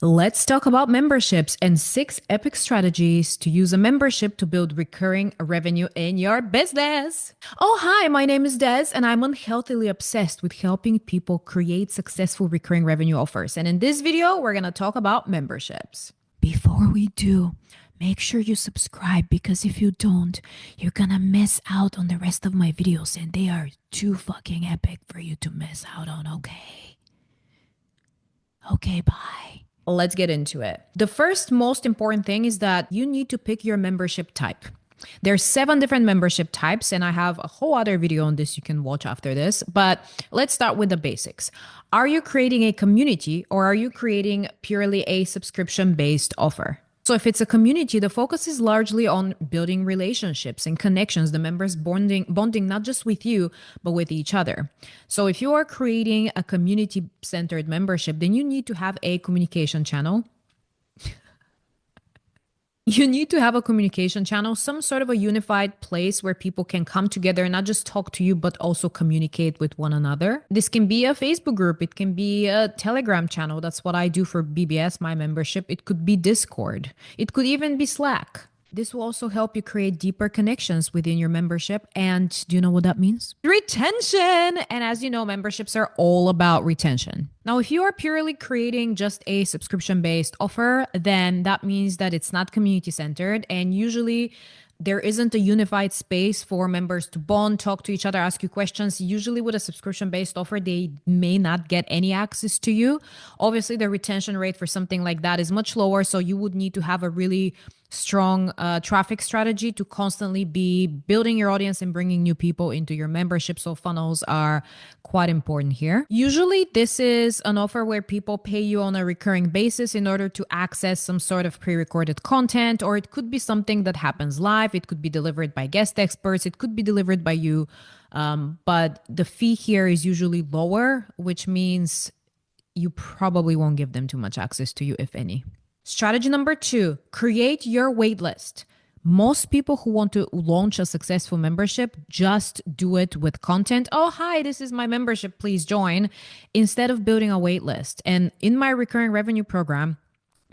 Let's talk about memberships and 6 epic strategies to use a membership to build recurring revenue in your business. Oh, hi, my name is Des, and I'm unhealthily obsessed with helping people create successful recurring revenue offers. And in this video, we're going to talk about memberships. Before we do, make sure you subscribe because if you don't, you're gonna miss out on the rest of my videos, and they are too fucking epic for you to miss out on, okay? Okay, bye. Let's get into it. The first most important thing is that you need to pick your membership type. There's 7 different membership types, and I have a whole other video on this you can watch after this. But let's start with the basics. Are you creating a community or are you creating purely a subscription-based offer? So if it's a community, the focus is largely on building relationships and connections, the members bonding not just with you, but with each other. So if you are creating a community-centered membership, then you need to have a communication channel. You need to have a communication channel, some sort of a unified place where people can come together and not just talk to you, but also communicate with one another. This can be a Facebook group. It can be a Telegram channel. That's what I do for BBS, my membership. It could be Discord. It could even be Slack. This will also help you create deeper connections within your membership. And do you know what that means? Retention. And as you know, memberships are all about retention. Now, if you are purely creating just a subscription-based offer, then that means that it's not community-centered. And usually there isn't a unified space for members to bond, talk to each other, ask you questions. Usually with a subscription-based offer, they may not get any access to you. Obviously, the retention rate for something like that is much lower. So you would need to have a really strong traffic strategy to constantly be building your audience and bringing new people into your membership. So funnels are quite important here. Usually this is an offer where people pay you on a recurring basis in order to access some sort of pre-recorded content, or it could be something that happens live. It could be delivered by guest experts. It could be delivered by you. But the fee here is usually lower, which means you probably won't give them too much access to you, if any. Strategy number 2, create your waitlist. Most people who want to launch a successful membership just do it with content. Oh, hi, this is my membership, please join, instead of building a waitlist. And in my recurring revenue program,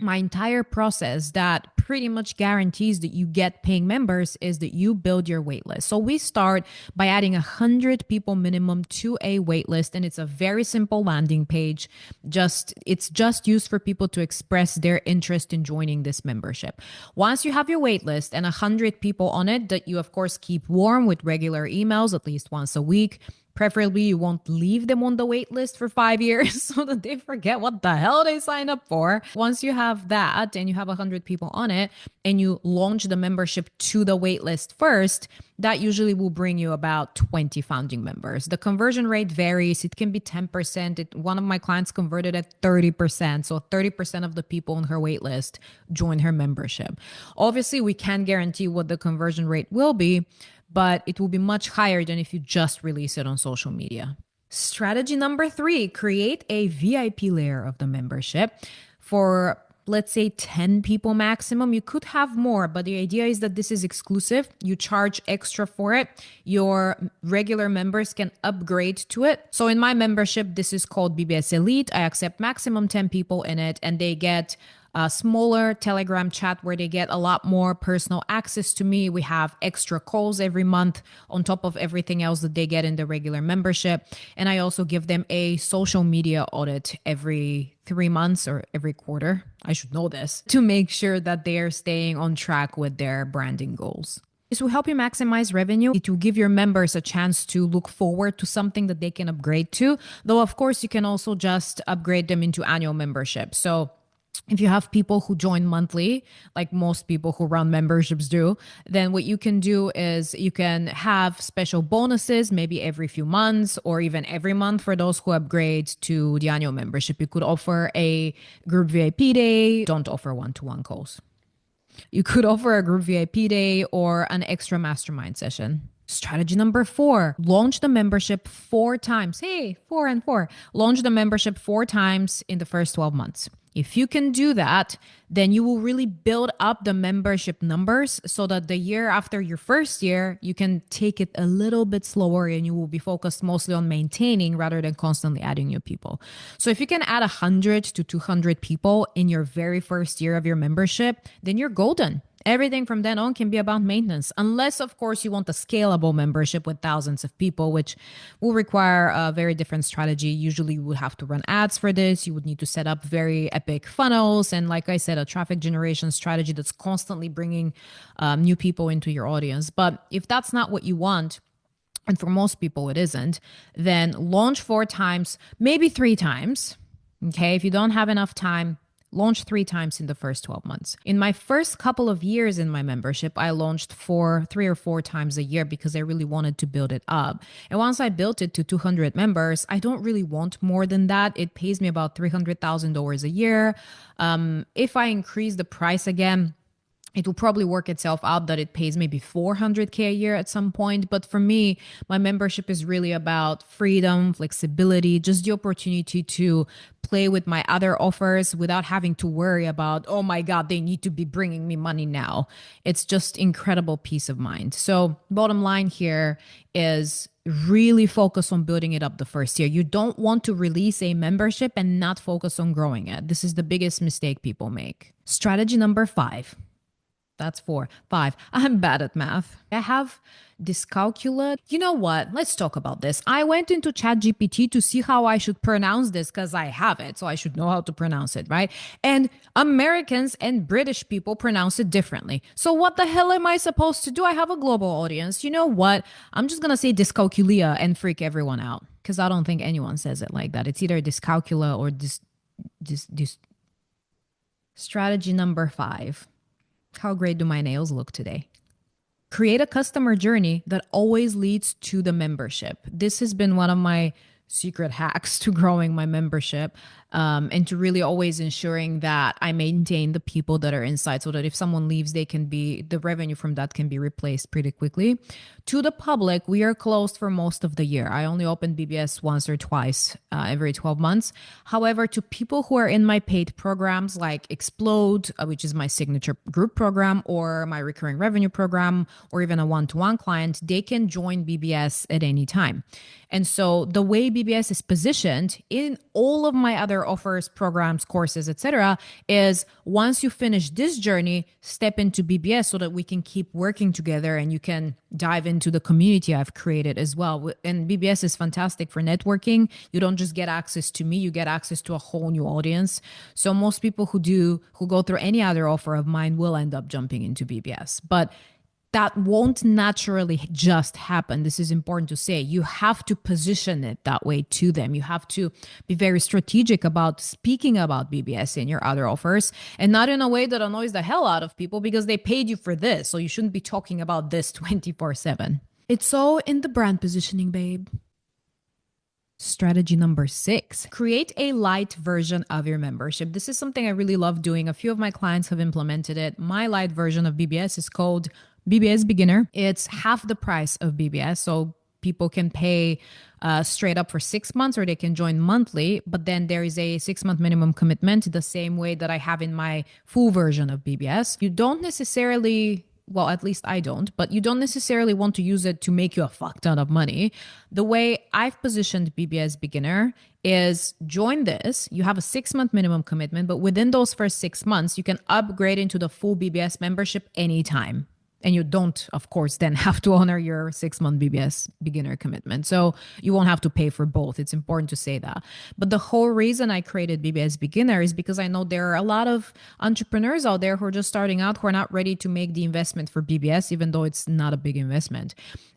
my entire process that pretty much guarantees that you get paying members is that you build your waitlist. So we start by adding 100 people minimum to a waitlist, and it's a very simple landing page. It's just used for people to express their interest in joining this membership. Once you have your waitlist and 100 people on it that you of course keep warm with regular emails at least once a week, preferably you won't leave them on the wait list for 5 years so that they forget what the hell they signed up for. Once you have that and you have 100 people on it and you launch the membership to the wait list first, that usually will bring you about 20 founding members. The conversion rate varies. It can be 10%. One of my clients converted at 30%. So 30% of the people on her wait list join her membership. Obviously, we can't guarantee what the conversion rate will be, but it will be much higher than if you just release it on social media. Strategy number 3, create a VIP layer of the membership for, let's say, 10 people maximum. You could have more, but the idea is that this is exclusive. You charge extra for it. Your regular members can upgrade to it. So in my membership, this is called BBS Elite. I accept maximum 10 people in it, and they get a smaller Telegram chat where they get a lot more personal access to me. We have extra calls every month on top of everything else that they get in the regular membership. And I also give them a social media audit every 3 months or every quarter. I should know this, to make sure that they are staying on track with their branding goals. This will help you maximize revenue. It will give your members a chance to look forward to something that they can upgrade to. Though, of course, you can also just upgrade them into annual membership. So if you have people who join monthly, like most people who run memberships do, then what you can do is you can have special bonuses, maybe every few months or even every month for those who upgrade to the annual membership. You could offer a group VIP day. Don't offer one-to-one calls. You could offer a group VIP day or an extra mastermind session. Strategy number 4, launch the membership 4 times. Hey, 4 and 4. Launch the membership 4 times in the first 12 months. If you can do that, then you will really build up the membership numbers so that the year after your first year, you can take it a little bit slower and you will be focused mostly on maintaining rather than constantly adding new people. So if you can add 100 to 200 people in your very first year of your membership, then you're golden. Everything from then on can be about maintenance, unless, of course, you want a scalable membership with thousands of people, which will require a very different strategy. Usually, you would have to run ads for this. You would need to set up very epic funnels. And, like I said, a traffic generation strategy that's constantly bringing new people into your audience. But if that's not what you want, and for most people it isn't, then launch 4 times, maybe 3 times. Okay. If you don't have enough time, launch 3 times in the first 12 months. In my first couple of years in my membership, I launched 3 or 4 times a year because I really wanted to build it up. And once I built it to 200 members, I don't really want more than that. It pays me about $300,000 a year. If I increase the price again, it will probably work itself out that it pays maybe 400K a year at some point. But for me, my membership is really about freedom, flexibility, just the opportunity to play with my other offers without having to worry about, oh my God, they need to be bringing me money now. It's just incredible peace of mind. So bottom line here is really focus on building it up the first year. You don't want to release a membership and not focus on growing it. This is the biggest mistake people make. Strategy number 5. That's 4. 5. I'm bad at math. I have dyscalculia. You know what? Let's talk about this. I went into ChatGPT to see how I should pronounce this because I have it, so I should know how to pronounce it, right? And Americans and British people pronounce it differently. So what the hell am I supposed to do? I have a global audience. You know what? I'm just going to say dyscalculia and freak everyone out because I don't think anyone says it like that. It's either dyscalculia or this. Strategy number 5. How great do my nails look today? Create a customer journey that always leads to the membership. This has been one of my secret hacks to growing my membership, and to really always ensuring that I maintain the people that are inside so that if someone leaves, the revenue from that can be replaced pretty quickly. To the public, we are closed for most of the year. I only open BBS once or twice every 12 months. However, to people who are in my paid programs like Explode, which is my signature group program, or my recurring revenue program, or even a one-to-one client, they can join BBS at any time. And so the way BBS is positioned in all of my other offers, programs, courses, etc., is once you finish this journey, step into BBS so that we can keep working together and you can dive into the community I've created as well. And BBS is fantastic for networking. You don't just get access to me, you get access to a whole new audience. So most people who go through any other offer of mine will end up jumping into BBS. But that won't naturally just happen. This is important to say. You have to position it that way to them. You have to be very strategic about speaking about BBS in your other offers, and not in a way that annoys the hell out of people because they paid you for this. So you shouldn't be talking about this 24/7. It's all in the brand positioning, babe. Strategy number 6, create a light version of your membership. This is something I really love doing. A few of my clients have implemented it. My light version of BBS is called BBS Beginner. It's half the price of BBS. So people can pay straight up for 6 months or they can join monthly. But then there is a 6-month minimum commitment the same way that I have in my full version of BBS. You don't necessarily, well, at least I don't, but you don't necessarily want to use it to make you a fuck ton of money. The way I've positioned BBS Beginner is join this. You have a 6-month minimum commitment, but within those first 6 months, you can upgrade into the full BBS membership anytime. And you don't, of course, then have to honor your 6-month BBS beginner commitment. So you won't have to pay for both. It's important to say that. But the whole reason I created BBS beginner is because I know there are a lot of entrepreneurs out there who are just starting out, who are not ready to make the investment for BBS, even though it's not a big investment.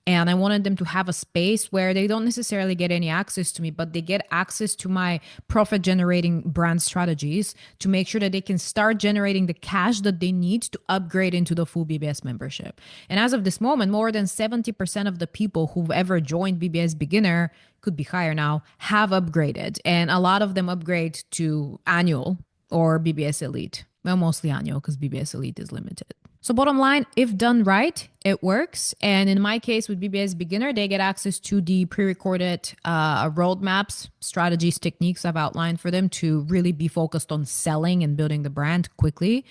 And I wanted them to have a space where they don't necessarily get any access to me, but they get access to my profit generating brand strategies to make sure that they can start generating the cash that they need to upgrade into the full BBS membership. And as of this moment, more than 70% of the people who've ever joined BBS beginner, could be higher now, have upgraded. And a lot of them upgrade to annual or BBS elite. Well, mostly annual because BBS elite is limited. So bottom line, if done right, it works. And in my case with BBS Beginner, they get access to the pre-recorded roadmaps, strategies, techniques I've outlined for them to really be focused on selling and building the brand quickly.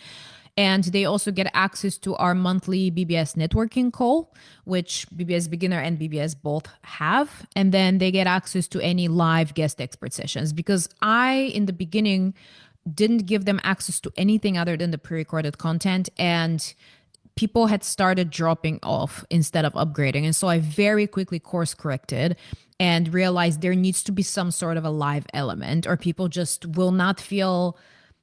And they also get access to our monthly BBS networking call, which BBS Beginner and BBS both have. And then they get access to any live guest expert sessions because I, in the beginning, didn't give them access to anything other than the pre-recorded content, and people had started dropping off instead of upgrading. And so I very quickly course corrected and realized there needs to be some sort of a live element, or people just will not feel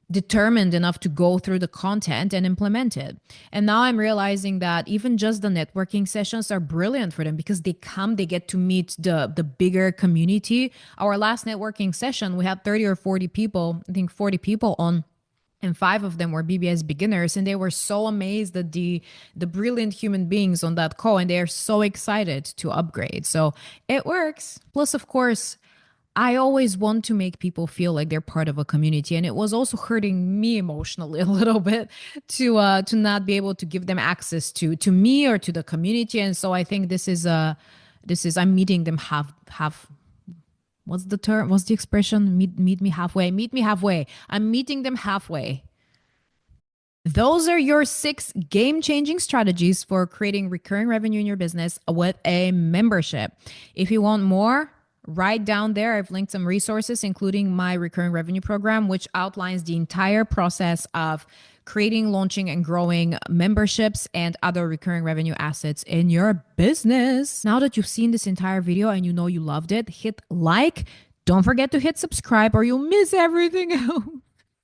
determined enough to go through the content and implement it. And now I'm realizing that even just the networking sessions are brilliant for them because they get to meet the bigger community. Our last networking session, we had 30 or 40 people, I think 40 people on, and 5 of them were BBS beginners, and they were so amazed at the brilliant human beings on that call, and they are so excited to upgrade. So it works. Plus, of course, I always want to make people feel like they're part of a community, and it was also hurting me emotionally a little bit to not be able to give them access to me or to the community. And so I think this is I'm meeting them half. What's the term? What's the expression? Meet me halfway. Meet me halfway. I'm meeting them halfway. Those are your 6 game changing strategies for creating recurring revenue in your business with a membership. If you want more, right down there, I've linked some resources, including my recurring revenue program, which outlines the entire process of creating, launching, and growing memberships and other recurring revenue assets in your business. Now that you've seen this entire video and you know you loved it, hit like. Don't forget to hit subscribe or you'll miss everything else.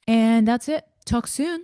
And that's it. Talk soon.